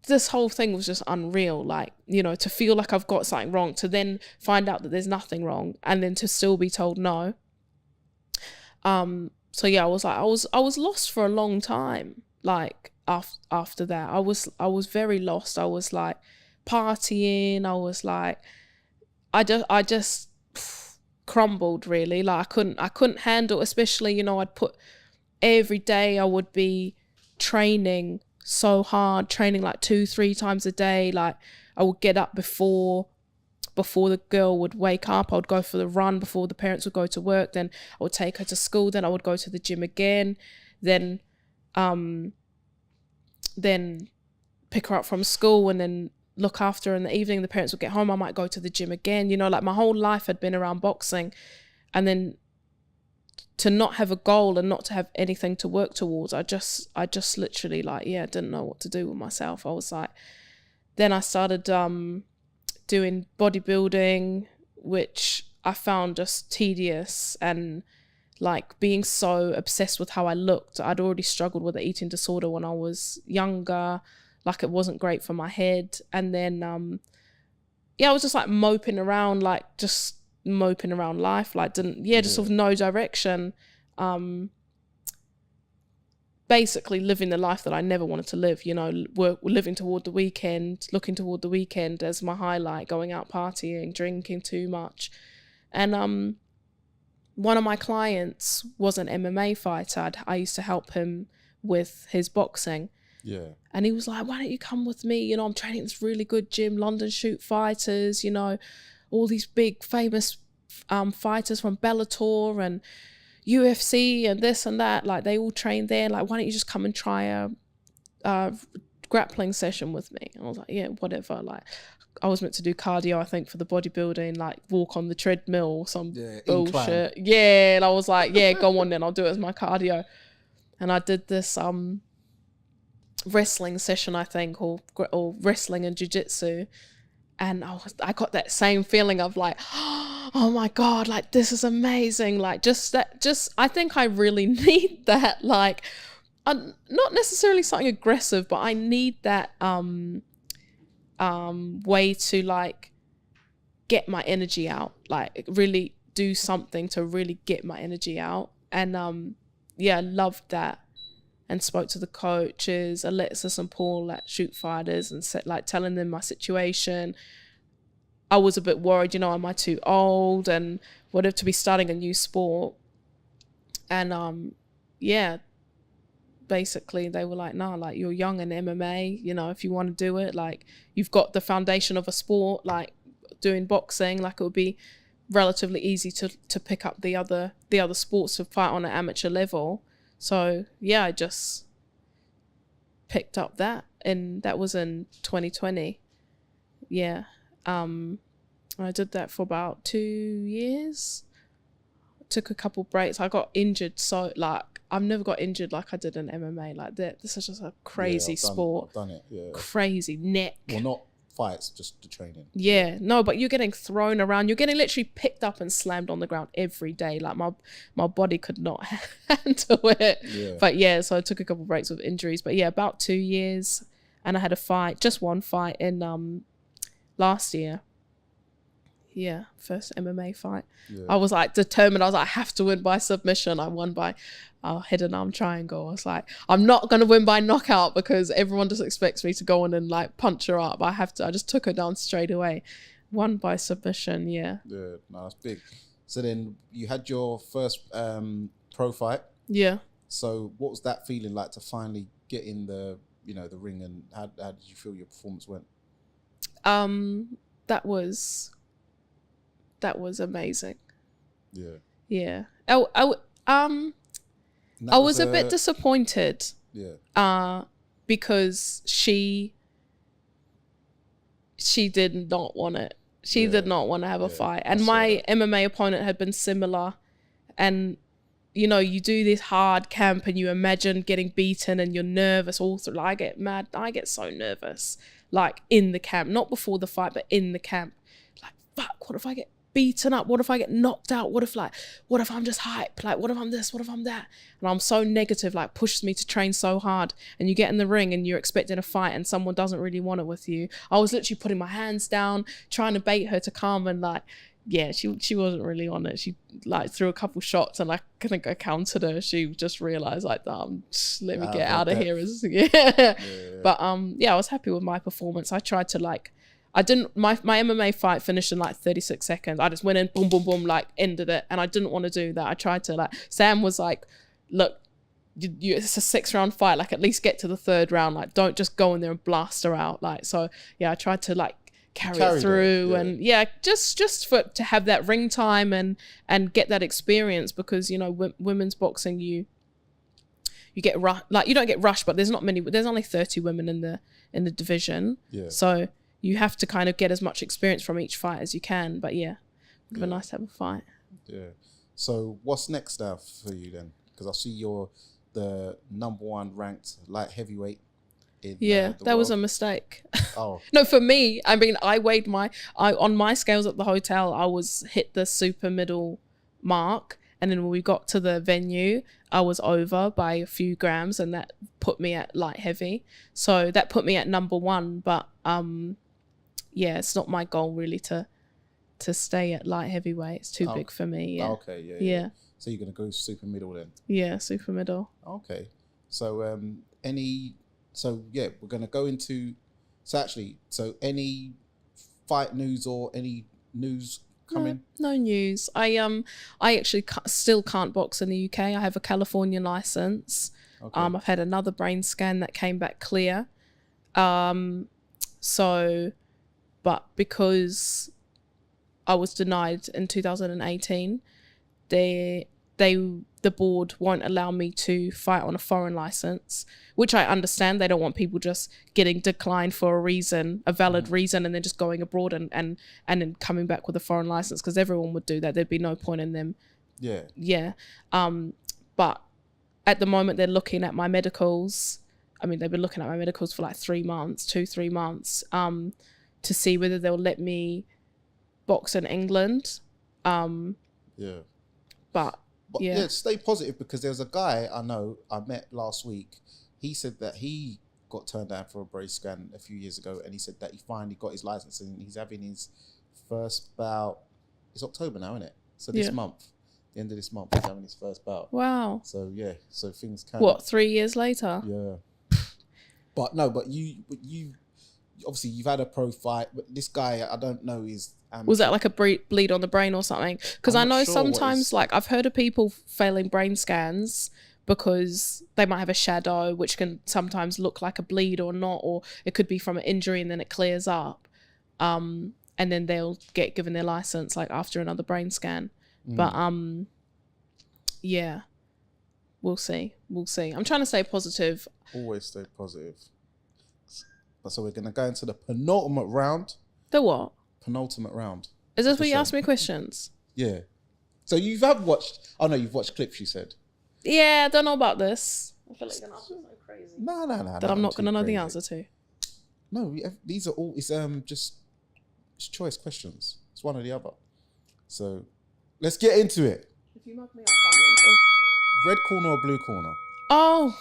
this whole thing was just unreal. Like, you know, to feel like I've got something wrong, to then find out that there's nothing wrong, and then to still be told no. So yeah, I was like, I was lost for a long time. Like after that, I was very lost. I was like partying. I was like, I just crumbled really. Like I couldn't handle, especially, you know, I'd put every day I would be training so hard, training like 2-3 times a day. Like I would get up before the girl would wake up. I would go for the run before the parents would go to work. Then I would take her to school. Then I would go to the gym again. Then pick her up from school and then look after her in the evening. The parents would get home. I might go to the gym again. You know, like my whole life had been around boxing. And then to not have a goal and not to have anything to work towards, I just literally like, didn't know what to do with myself. I was like, then I started doing bodybuilding, which I found just tedious, and like being so obsessed with how I looked. I'd already struggled with an eating disorder when I was younger. Like it wasn't great for my head. And then I was just like moping around life, like just sort of no direction. Basically living the life that I never wanted to live, you know, we're living toward the weekend, looking toward the weekend as my highlight, going out partying, drinking too much. And one of my clients was an MMA fighter. I used to help him with his boxing. Yeah. And he was like, why don't you come with me? You know, I'm training this really good gym, London Shoot Fighters, you know, all these big famous fighters from Bellator and UFC and this and that. Like they all train there. Like, why don't you just come and try a grappling session with me? And I was like, yeah, whatever. Like I was meant to do cardio, I think, for the bodybuilding, like walk on the treadmill or some bullshit. Incline. Yeah. And I was like, yeah, go on then. I'll do it as my cardio. And I did this wrestling session, I think, or wrestling and jiu-jitsu. And I got that same feeling of like, oh my God, like this is amazing. Like I think I really need that, like, not necessarily something aggressive, but I need that way to like get my energy out, like really do something to really get my energy out. And I loved that. And spoke to the coaches, Alexis and Paul at Shoot Fighters, and said, like, telling them my situation. I was a bit worried, you know, am I too old and whatever to be starting a new sport? And basically they were like, no, like you're young in MMA, you know, if you want to do it, like you've got the foundation of a sport, like doing boxing, like it would be relatively easy to pick up the other sports to fight on an amateur level. So yeah, I just picked up that, and that was in 2020. Yeah. I did that for about 2 years. Took a couple breaks. I got injured, so like I've never got injured like I did in MMA. Like that, this is just a crazy sport. I've done it. Yeah. Crazy neck. Well, not fights, just the training. Yeah, no, but you're getting thrown around. You're getting literally picked up and slammed on the ground every day. Like my body could not handle it. Yeah. But yeah, so I took a couple breaks with injuries. But yeah, about 2 years, and I had a fight, just one fight in last year. Yeah, first MMA fight. Yeah. I was like determined. I was like, I have to win by submission. I won by head and arm triangle. I was like, I'm not gonna win by knockout because everyone just expects me to go on and like punch her up. I have to. I just took her down straight away. Won by submission. Yeah. Yeah, no, that's big. So then you had your first pro fight. Yeah. So what was that feeling like to finally get in the the ring, and how did you feel your performance went? That was amazing. Yeah. Yeah. I was a bit disappointed. Yeah. Because she did not want it. She did not want to have a fight. And my MMA opponent had been similar. And you do this hard camp and you imagine getting beaten and you're nervous all through. Like, I get mad. I get so nervous. Like in the camp, not before the fight, but in the camp. Like, fuck, what if I get beaten up? What if I get knocked out? What if I'm just hype? Like, what if I'm this? What if I'm that? And I'm so negative, like pushes me to train so hard. And you get in the ring and you're expecting a fight and someone doesn't really want it with you. I was literally putting my hands down, trying to bait her to come, and like, yeah, she wasn't really on it. She like threw a couple shots and I think I countered her. She just realized like, just let me get out of here. But yeah, I was happy with my performance. I tried to like, I didn't, my MMA fight finished in like 36 seconds. I just went in, boom, boom, boom, like ended it. And I didn't want to do that. I tried to like, Sam was like, look, it's a 6-round fight. Like at least get to the 3rd round. Like don't just go in there and blast her out. Like, so yeah, I tried to like carry it through and just to have that ring time and get that experience because, women's boxing, you get like, you don't get rushed, but there's only 30 women in the division. Yeah. So you have to kind of get as much experience from each fight as you can. But yeah, it would be nice to have a fight. Yeah. So what's next now for you then? Because I see you're the #1 ranked light heavyweight. That was a mistake. Oh. No, for me, I mean, I weighed on my scales at the hotel, I was hit the super middle mark. And then when we got to the venue, I was over by a few grams and that put me at light heavy. So that put me at #1. But it's not my goal really to stay at light heavyweight. It's too big for me. Yeah. Okay, yeah. So you're going to go super middle then? Yeah, super middle. Okay. So we're going to go into, any fight news or any news coming? No news. I actually still can't box in the UK. I have a California license. Okay. I've had another brain scan that came back clear. But because I was denied in 2018, the board won't allow me to fight on a foreign license, which I understand. They don't want people just getting declined for a valid reason, and then just going abroad and then coming back with a foreign license, because everyone would do that. There'd be no point in them. Yeah. Yeah. But at the moment they're looking at my medicals. I mean, they've been looking at my medicals for like 3 months, 2-3 months, to see whether they'll let me box in England. Yeah. But yeah, stay positive, because there's a guy I know I met last week. He said that he got turned down for a brace scan a few years ago, and he said that he finally got his license and he's having his first bout. It's October now, isn't it? So this month, the end of this month, he's having his first bout. Wow. So yeah, so things can. What, 3 years later? Yeah. But you obviously you've had a pro fight, but this guy I don't know is. Was that like a bleed on the brain or something? Because I know sometimes, like, I've heard of people failing brain scans because they might have a shadow, which can sometimes look like a bleed or not, or it could be from an injury and then it clears up. And then they'll get given their license like after another brain scan. But yeah, we'll see. I'm trying to stay positive. Always stay positive. But so we're gonna go into the penultimate round. The what? Penultimate round. Is this where you ask me questions? Yeah. So you've watched clips, you said. Yeah, I don't know about this. I feel like you're gonna ask me something crazy. No. That I'm not gonna know the answer to. No, these are all. It's just it's choice questions. It's one or the other. So let's get into it. If you mug me up, I'll win. Red corner or blue corner? Oh,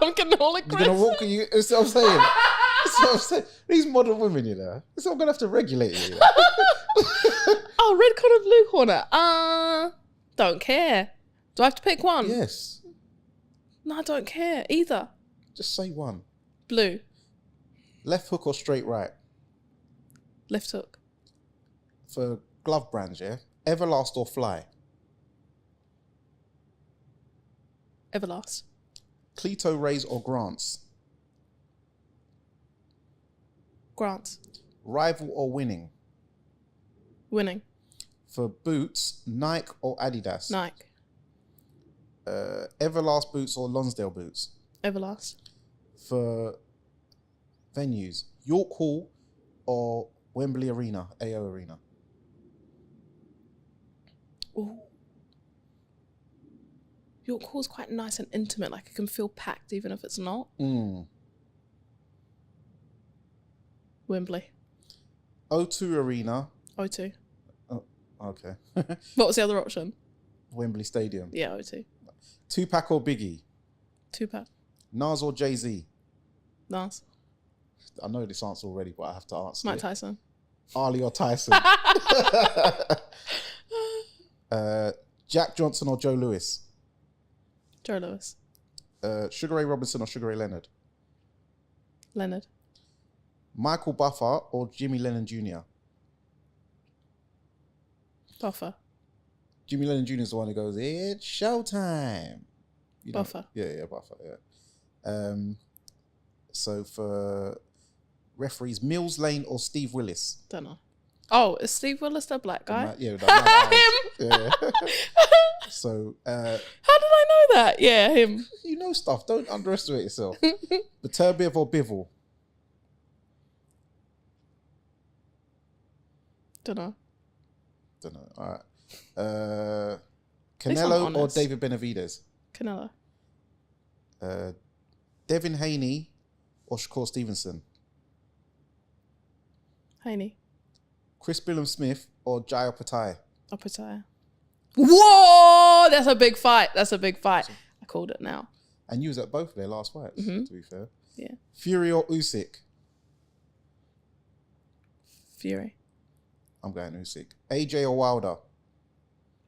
I'm getting all You're gonna walk. That's what I'm saying. That's what I'm saying. These modern women, you know. So I'm gonna have to regulate you. You know? Oh, red corner, blue corner. Don't care. Do I have to pick one? Yes. No, I don't care either. Just say one. Blue. Left hook or straight right? Left hook. For glove brands, yeah. Everlast or Fly? Everlast. Cleto Rays or Grants? Grant. Rival or Winning? Winning. For boots, Nike or Adidas? Nike. Everlast boots or Lonsdale boots? Everlast. For venues, York Hall or Wembley Arena, AO Arena? Ooh. York Hall's quite nice and intimate. Like, it can feel packed even if it's not. Wembley. O2 Arena. O2. Oh, okay. What was the other option? Wembley Stadium. Yeah, O2. Tupac or Biggie? Tupac. Nas or Jay-Z? Nas. I know this answer already, but I have to answer Mike it. Tyson. Ali or Tyson? Jack Johnson or Joe Lewis? Joe Lewis. Sugar Ray Robinson or Sugar Ray Leonard? Leonard. Michael Buffer or Jimmy Lennon Jr.? Buffer. Jimmy Lennon Jr. is the one who goes, "It's showtime." You know? Buffer. Yeah, Buffer, yeah. So for referees, Mills Lane or Steve Willis? Don't know. Oh, is Steve Willis the black guy? Yeah, Him. yeah. So How did I know that? Yeah, him. you know stuff. Don't underestimate yourself. Beterbiev or Bivol? Don't know. Don't know. All right. least I'm Canelo or honest. David Benavidez? Canelo. Devin Haney or Shakur Stevenson? Haney. Chris Billam-Smith or Jai Patai? Upper tire. Whoa! That's a big fight. That's a big fight. I called it now. And you was at both of their last fights, to be fair. Yeah. Fury or Usyk? Fury. I'm going Usyk. AJ or Wilder?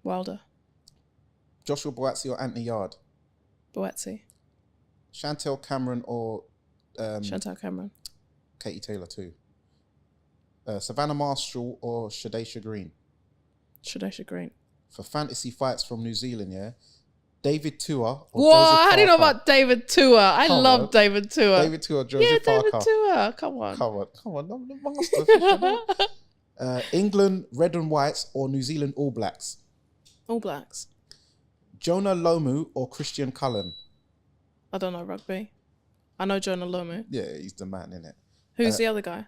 Wilder. Joshua Buatsi or Anthony Yard? Boetzy. Chantel Cameron or Chantal Cameron. Katie Taylor too? Savannah Marshall or Shadesha Green? Shadesha Green. For fantasy fights from New Zealand, yeah? David Tua or Whoa, Joseph how do you know Parker? about David Tua? I Come love on. David Tua. David Tua or Joseph Yeah, Parker? David Tua. Come on. Come on, I'm the master. England, Red and Whites or New Zealand All Blacks? All Blacks. Jonah Lomu or Christian Cullen? I don't know rugby. I know Jonah Lomu. Yeah, he's the man, innit? Who's the other guy?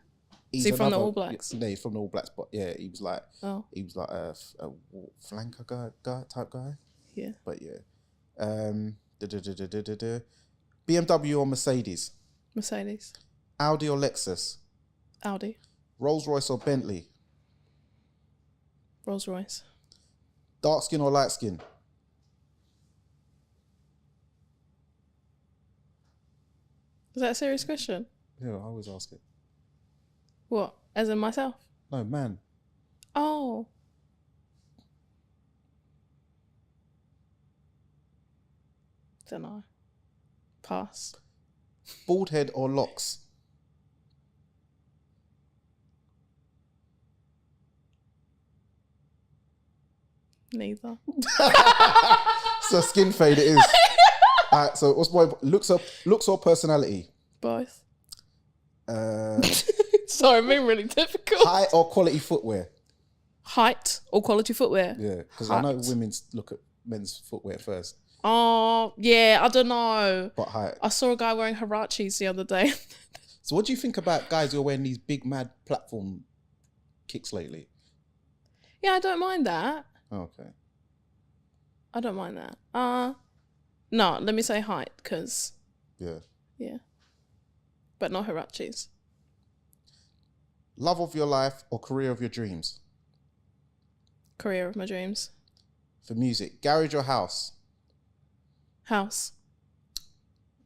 Is he from the All Blacks? Yeah, he's from the All Blacks, but yeah, he was like Oh, a flanker guy type guy. yeah. But yeah. BMW or Mercedes? Mercedes. Audi or Lexus? Audi. Rolls Royce or Bentley? Rolls Royce. Dark skin or light skin? Is that a serious question? Yeah, I always ask it. What? As in myself? No, man. Oh. Don't know. Pass. Bald head or locks? Neither. So skin fade it is. Alright, so what's my looks or personality? Both. Uh, Sorry, I'm being really difficult. height or quality footwear? Height or quality footwear? Yeah, because I know Height. women look at men's footwear first, Oh, yeah, I don't know. but height. I saw a guy wearing Harachis the other day. So what do you think about guys who are wearing these big mad platform kicks lately? Yeah, I don't mind that. Okay. I don't mind that. No, let me say height, because, Yeah. yeah. but not Hirachis. Love of your life or career of your dreams? Career of my dreams. For music, garage or house? House.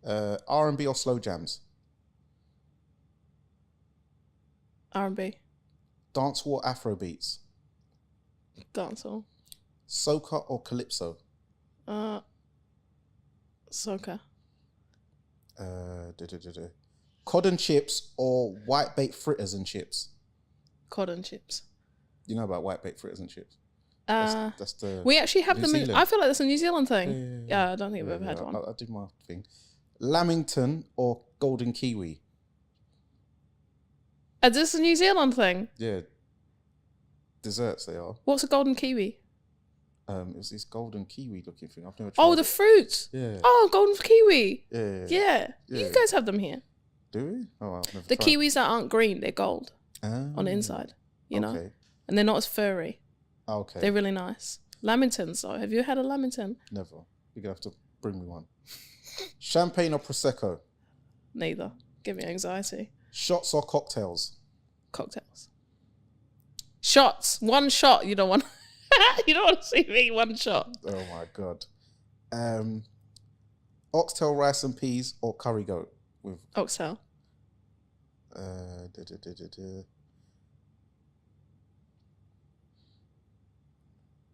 R&B or slow jams? R&B. Dancehall or Afro beats? Dancehall. Soca or calypso? Soca. Cod and chips or white baked fritters and chips? Cod and chips. You know about white baked fritters and chips? That's the We actually have New them in, Zealand. I feel like that's a New Zealand thing. Yeah. I don't think I've ever had one. I'll do my thing. Lamington or golden kiwi? Is this a New Zealand thing? Yeah. Desserts they are. What's a golden kiwi? It was this golden kiwi looking thing. I've never tried. Oh, the fruit. Yeah. Oh, golden kiwi. Yeah. Yeah. You guys have them here. Do we? Oh, I've never The tried. kiwis that aren't green, they're gold on the Ah, inside, you know? Okay. And they're not as furry. Okay. They're really nice. Lamingtons, though. Have you had a lamington? Never. You're going to have to bring me one. Champagne or Prosecco? Neither. Give me anxiety. Shots or cocktails? Cocktails. Shots. One shot. You don't want you don't want to see me one shot. Oh, my God. Oxtail rice and peas or curry goat? With Oxtail.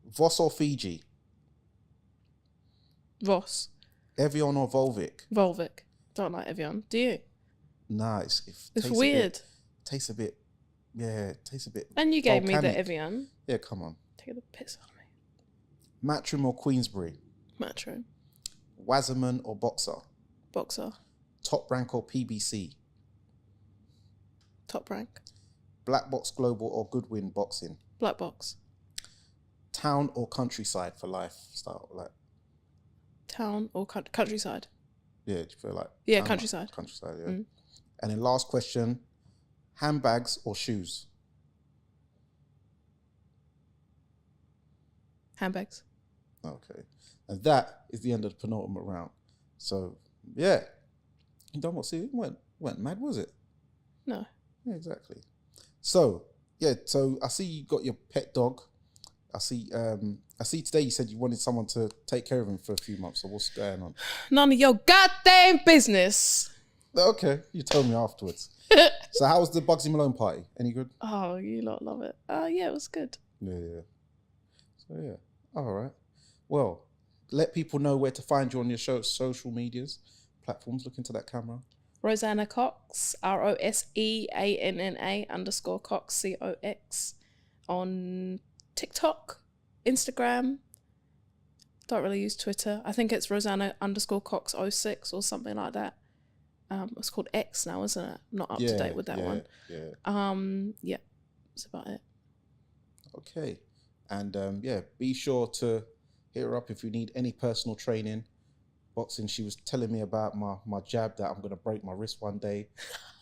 Voss or Fiji? Voss. Evian or Volvic? Volvic. Don't like Evian. Do you? Nah, It's tastes weird. Tastes a bit. Yeah, tastes a bit. And you gave me volcanic. the Evian. Yeah, come on. Take the piss out of me. Matchroom or Queensbury? Matchroom. Wasserman or Boxer? Boxer. Top Rank or PBC? Top rank. Black Box Global or Goodwin Boxing? Black box. Town or countryside for lifestyle? Like, Town or countryside? yeah, do you feel like? Yeah, town, countryside. Countryside, yeah. Mm. And then last question, handbags or shoes? Handbags. Okay. And that is the end of the penultimate round. So, yeah. You done what? See, it went mad, was it? No. Yeah, exactly. So, yeah, so I see you got your pet dog. I see today you said you wanted someone to take care of him for a few months. So what's going on? None of your goddamn business. Okay, you told me afterwards. So how was the Bugsy Malone party? Any good? Oh, you lot love it. Yeah, it was good. Yeah. So yeah. All right. Well, let people know where to find you on your social medias, platforms. Look into that camera. Roseanna Cox, ROSEANNA_Cox, COX, on TikTok, Instagram. Don't really use Twitter. I think it's Roseanna_Cox06 or something like that. It's called X now, isn't it? I'm not up to date with that one. Yeah, that's about it. Okay. And yeah, be sure to hit her up if you need any personal training. Boxing, she was telling me about my jab that I'm going to break my wrist one day.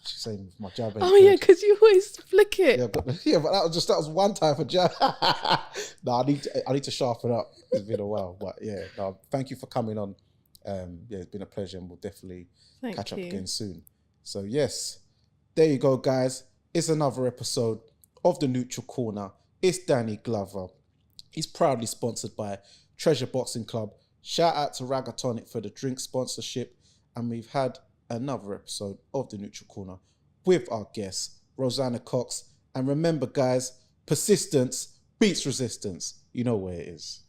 She's saying my jab ain't Oh, yeah, good. because you always flick it. Yeah, but that was one type of jab. No, I need to sharpen up. It's been a while, but yeah. No, thank you for coming on. Yeah, it's been a pleasure, and we'll definitely catch up again soon. So yes, there you go, guys. It's another episode of the Neutral Corner. It's Danny Glover. He's proudly sponsored by Treasure Boxing Club. Shout out to Ragatonic for the drink sponsorship, and we've had another episode of the Neutral Corner with our guest, Roseanna Cox. And remember, guys, persistence beats resistance. You know where it is.